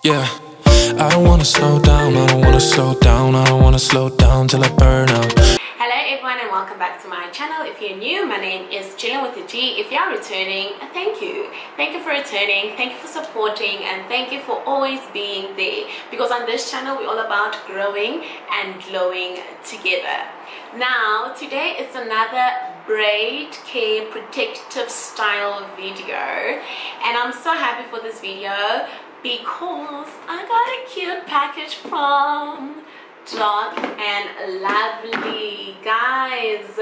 Yeah, I don't wanna slow down, I don't wanna slow down, I don't wanna slow down till I burn out. Hello everyone and welcome back to my channel. If you're new, my name is Gillian with a G. If you are returning, thank you. Thank you for returning, thank you for supporting, and thank you for always being there. Because on this channel, we're all about growing and glowing together. Now, today is another braid care protective style video. And I'm so happy for this video because I got a cute package from Dark and Lovely, guys.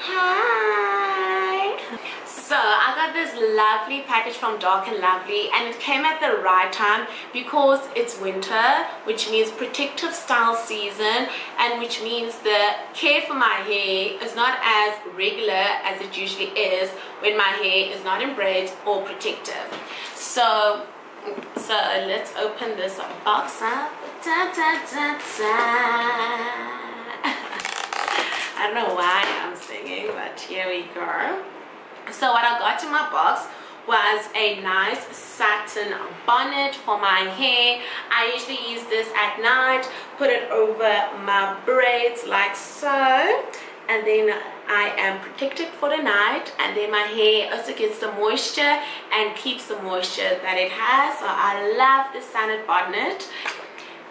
Hi. So I got this lovely package from Dark and Lovely, and it came at the right time because it's winter, which means protective style season, and which means the care for my hair is not as regular as it usually is when my hair is not in braids or protective. So let's open this box up. Da, da, da, da. I don't know why I'm singing, but here we go. So what I got in my box was a nice satin bonnet for my hair. I usually use this at night, put it over my braids like so, and then I am protected for the night, and then my hair also gets the moisture and keeps the moisture that it has. So I love this satin bonnet.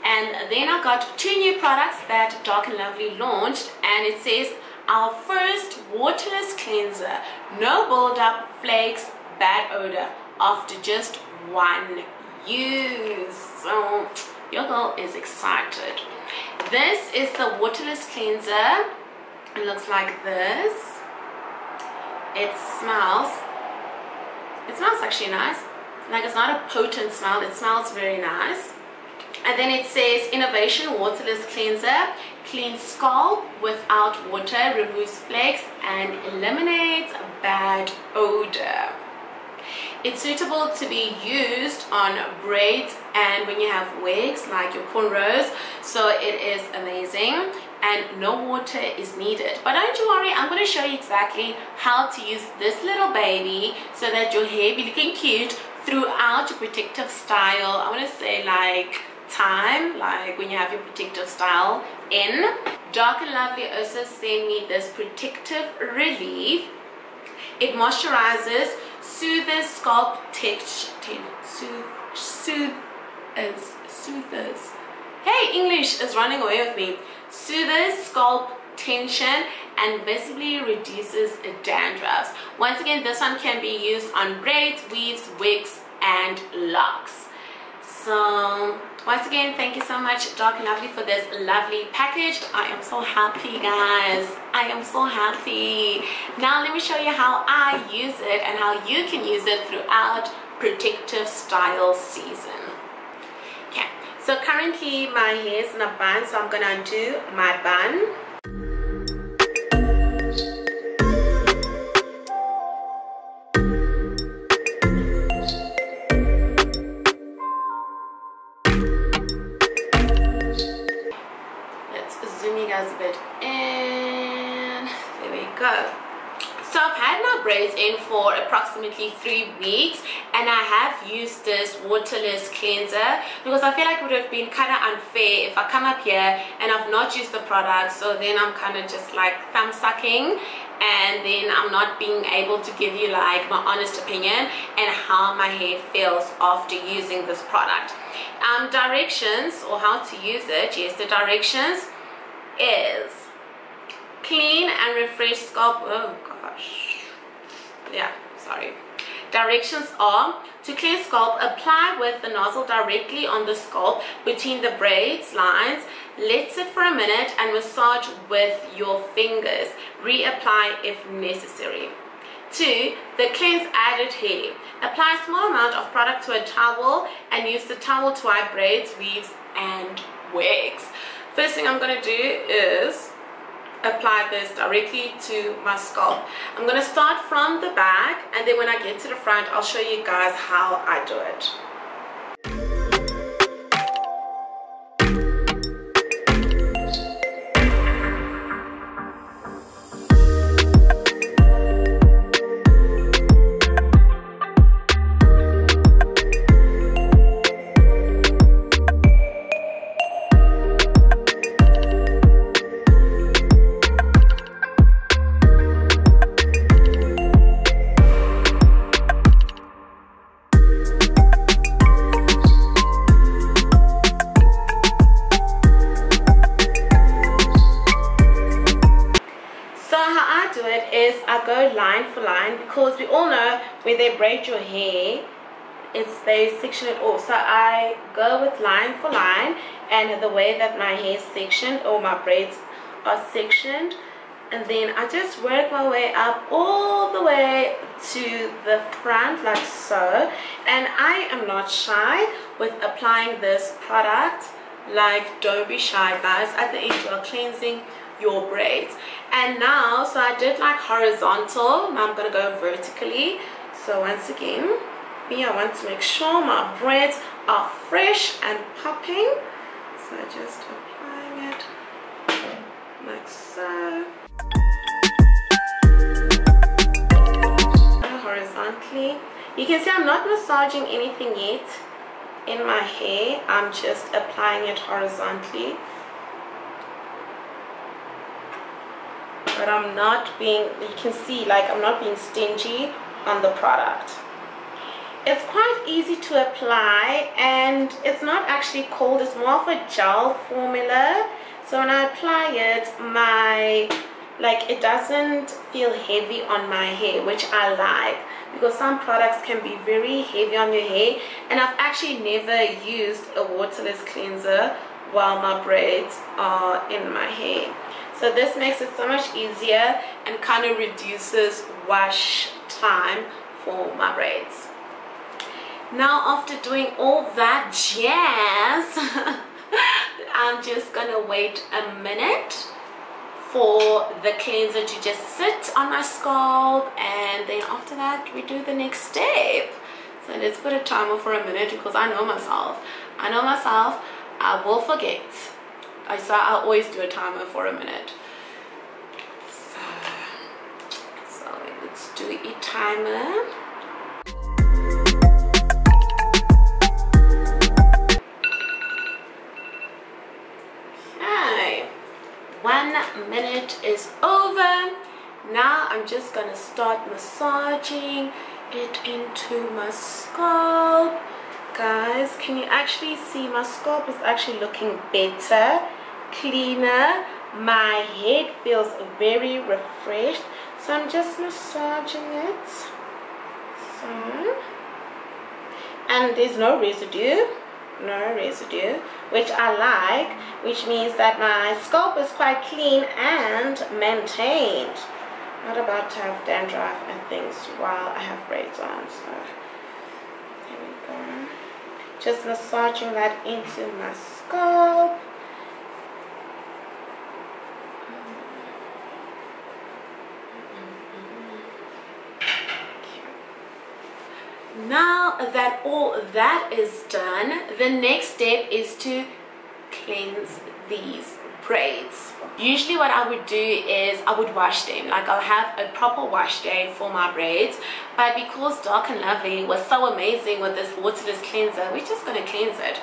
And then I got two new products that Dark and Lovely launched, and it says our first waterless cleanser, no build-up, flakes, bad odor after just one use. So your girl is excited. This is the waterless cleanser. It looks like this. It smells actually nice. Like, it's not a potent smell, it smells very nice. And then it says Innovation Waterless Cleanser, cleans scalp without water, removes flakes and eliminates bad odor. It's suitable to be used on braids and when you have wigs like your cornrows, so it is amazing, and no water is needed. But don't you worry, I'm going to show you exactly how to use this little baby so that your hair be looking cute throughout your protective style. I want to say like when you have your protective style in. Dark and Lovely also sent me this protective relief. It moisturizes, soothes scalp soothes. Hey, English is running away with me. Soothes scalp tension and visibly reduces dandruffs. Once again, this one can be used on braids, weaves, wigs, and locks. So once again, thank you so much, Dark and Lovely, for this lovely package. I am so happy, guys. I am so happy. Now let me show you how I use it and how you can use it throughout protective style season. Okay, so currently my hair is in a bun, so I'm gonna undo my bun. Zoom you guys a bit in. There we go. So I've had my braids in for approximately 3 weeks, and I have used this waterless cleanser because I feel like it would have been kind of unfair if I come up here and I've not used the product, so then I'm kind of just like thumb sucking, and then I'm not being able to give you like my honest opinion and how my hair feels after using this product. Directions, or how to use it. Yes, the directions is clean and refresh scalp. Oh gosh, yeah, sorry. Directions are to clean scalp, apply with the nozzle directly on the scalp between the braids lines, let sit for a minute and massage with your fingers, reapply if necessary. 2. The cleanse added hair, apply a small amount of product to a towel and use the towel to wipe braids, weaves and wigs. First thing I'm going to do is apply this directly to my scalp. I'm going to start from the back, and then when I get to the front, I'll show you guys how I do it. line for line, because we all know when they braid your hair, they section it off. So I go with line for line, and the way that my hair is sectioned, or my braids are sectioned, and then I just work my way up all the way to the front like so. And I am not shy with applying this product. Like, don't be shy, guys. At the end, you are cleansing your braids. And now, so I did like horizontal, now I'm gonna go vertically. So once again, I want to make sure my braids are fresh and popping. So just applying it like so. Horizontally. You can see I'm not massaging anything yet in my hair. I'm just applying it horizontally. But I'm not being, you can see, like, I'm not being stingy on the product. It's quite easy to apply, and it's not actually cold, it's more of a gel formula. So when I apply it, it doesn't feel heavy on my hair, which I like, because some products can be very heavy on your hair. And I've actually never used a waterless cleanser while my braids are in my hair. So this makes it so much easier and kind of reduces wash time for my braids. Now, after doing all that jazz, I'm just gonna wait a minute for the cleanser to just sit on my scalp, and then after that we do the next step. So let's put a timer for a minute, because I know myself, I will forget. So I always do a timer for a minute. So let's do a timer. Okay, 1 minute is over. Now I'm just gonna start massaging it into my scalp. Guys, can you actually see my scalp is actually looking better, cleaner? My head feels very refreshed. So I'm just massaging it. So, and there's no residue, which I like, which means that my scalp is quite clean and maintained. Not about to have dandruff and things while I have braids on. So there we go. Just massaging that into my scalp. Now that all that is done, the next step is to cleanse these braids. Usually what I would do is I would wash them, like I'll have a proper wash day for my braids. But because Dark and Lovely was so amazing with this waterless cleanser, we're just going to cleanse it.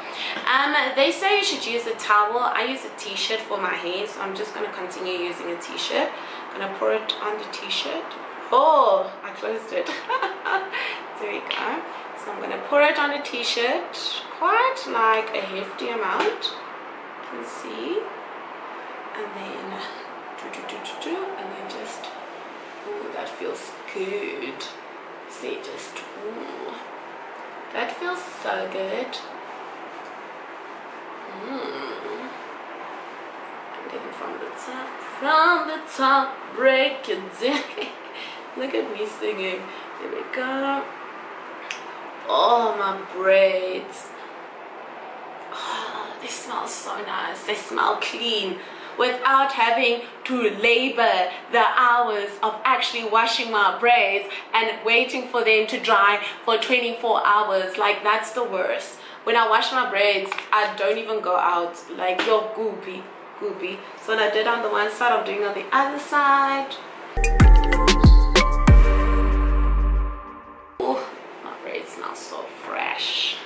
They say you should use a towel. I use a t-shirt for my hair, so I'm just going to continue using a t-shirt. I'm going to pour it on the t-shirt. Oh, I closed it. There we go. So I'm going to pour it on the t-shirt, quite like a hefty amount, you can see. And then just, oh, that feels good. See, just, ooh, that feels so good. And then from the top, break it down. Look at me singing. There we go. Oh, my braids. Oh, they smell so nice. They smell clean, without having to labor the hours of actually washing my braids and waiting for them to dry for 24 hours. Like, that's the worst. When I wash my braids, I don't even go out. Like, you're goopy. So what I did on the one side, I'm doing on the other side. Oh, my braids smell so fresh.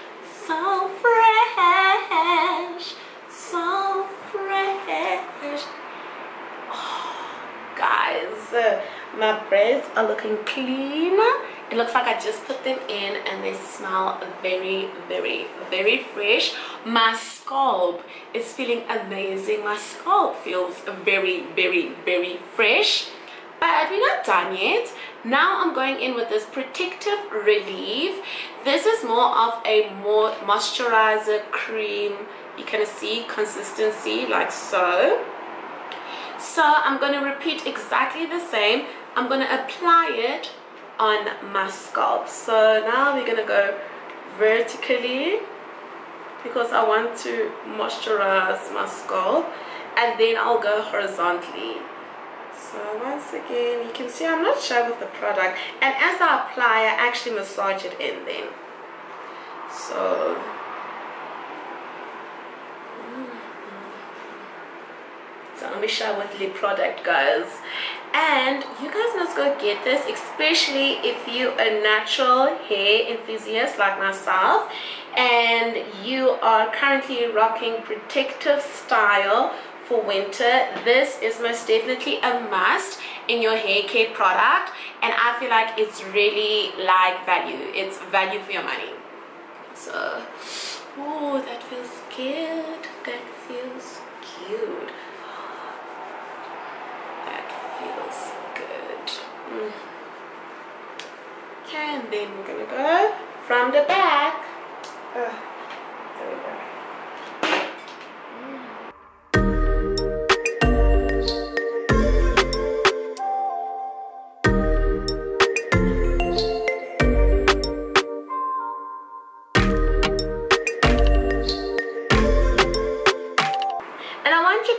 So fresh. So fresh. Oh, guys, my braids are looking clean. It looks like I just put them in, and they smell very, very, very fresh. My scalp is feeling amazing. My scalp feels very, very, very fresh. But we're not done yet. Now I'm going in with this protective relief. This is more of a moisturizer cream. You can see consistency like so. So I'm going to repeat exactly the same. I'm going to apply it on my scalp. So now we're going to go vertically because I want to moisturize my scalp, and then I'll go horizontally. So once again, you can see I'm not shy with the product, and as I apply, I actually massage it in then. So don't be shy with lip product, guys. And you guys must go get this, especially if you're a natural hair enthusiast like myself and you are currently rocking protective style for winter. This is most definitely a must in your hair care product, and I feel like it's really like value. It's value for your money. So, oh, that feels good. That feels cute. That feels good. Okay, and then we're gonna go from the back. There we go.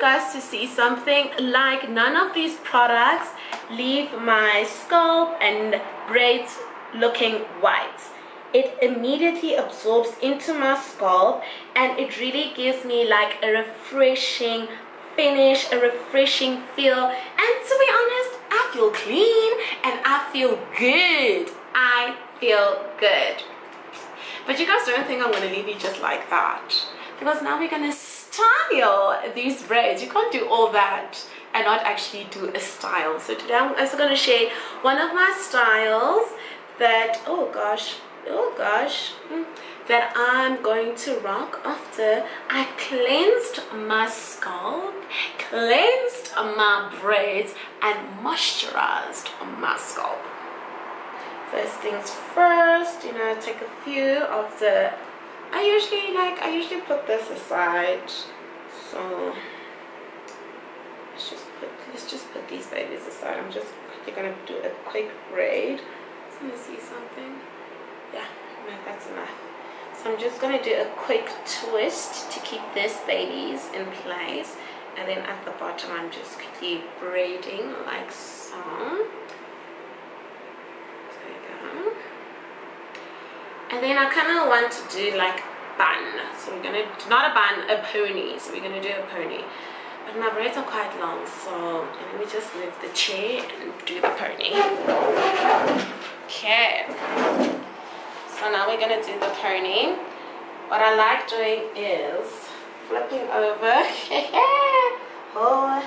Guys, to see something like none of these products leave my scalp and braids looking white. It immediately absorbs into my scalp, and it really gives me like a refreshing finish, a refreshing feel, and to be honest, I feel clean and I feel good. I feel good. But you guys don't think I'm gonna leave you just like that, because now we're gonna style these braids. You can't do all that and not actually do a style. So today I'm also going to share one of my styles that that I'm going to rock after I cleansed my scalp, cleansed my braids, and moisturized my scalp. First things first, take a few of the I usually put this aside, so let's just put these babies aside. I'm just quickly gonna do a quick braid. Just gonna see something. Yeah, no, that's enough. So I'm just gonna do a quick twist to keep these babies in place, and then at the bottom I'm just quickly braiding like so. There we go. And then I kind of want to do like bun, so we're gonna not a bun, a pony. So we're gonna do a pony, but my braids are quite long, so let me just move the chair and do the pony. Okay, so now we're gonna do the pony. What I like doing is flipping over. Oh,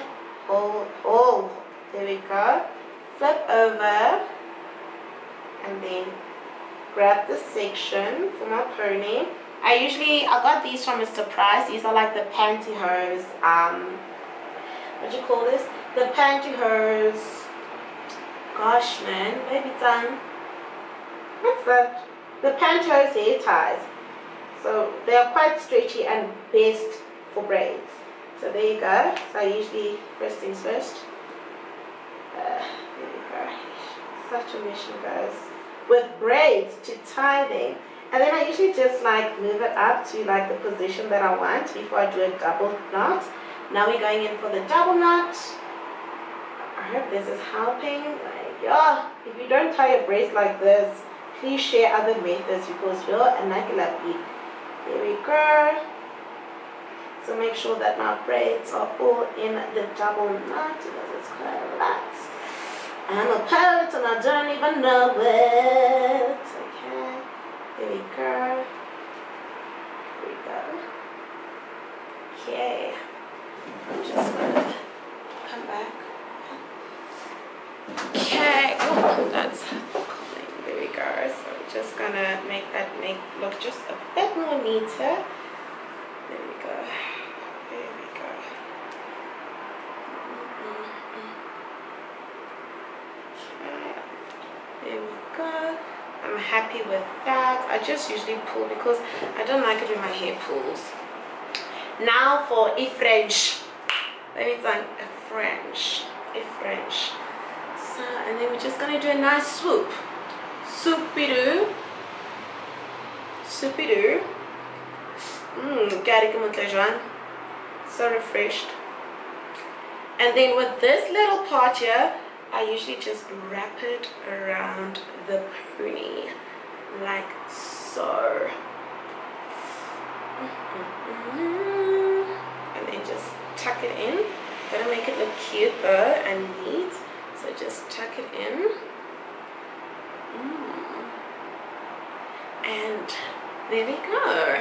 there we go. Flip over and then grab this section for my pony. I got these from Mr. Price. These are like the pantyhose, what do you call this? The pantyhose, gosh man, maybe it's what's that? The pantyhose hair ties. So they are quite stretchy and best for braids. So there you go. So I usually, first things first, there you go. Such a mission, guys. With braids to tie them, and then I usually just like move it up to like the position that I want before I do a double knot. Now we're going in for the double knot. I hope this is helping. Like, yeah, if you don't tie your braids like this, please share other methods because we're not lucky. There we go. So make sure that my braids are all in the double knot because it's quite a lot. I'm a poet and I don't even know it. Okay, here we go. Here we go. Okay, I'm just gonna come back. Okay, oh, that's pulling. There we go. So we're just gonna make that look just a bit more neater. There we go. There we go. There we go. I'm happy with that. I just usually pull because I don't like it when my hair pulls. Now for a French. Let me think, a French. So, and then we're just gonna do a nice swoop. Swoopy-doo. Swoopy-doo. So refreshed. And then with this little part here, I usually just wrap it around the pony, like so. And then just tuck it in. Gotta make it look cute though and neat. So just tuck it in. And there we go.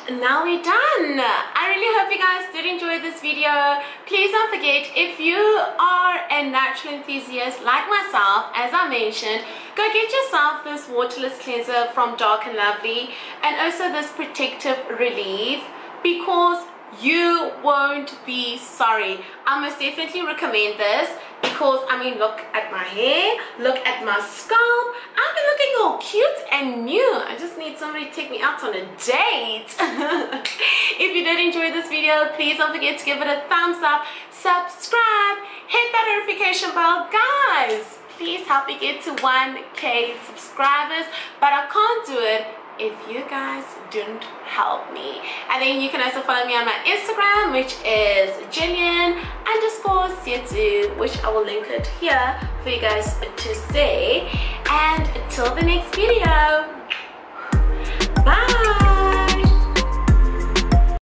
Now we're done. I really hope you guys did enjoy this video. Please don't forget, if you are a natural enthusiast like myself, as I mentioned, go get yourself this Waterless Cleanser from Dark and Lovely, and also this Protective Relief, because you won't be sorry. I most definitely recommend this because, I mean, look at my hair, look at my scalp. I've been looking all cute and new. I just need somebody to take me out on a date. If you did enjoy this video, please don't forget to give it a thumbs up, subscribe, hit that notification bell. Guys, please help me get to 1K subscribers, but I can't do it if you guys don't help me. And then you can also follow me on my Instagram, which is Gillian_Setu, which I will link it here for you guys to see. And until the next video,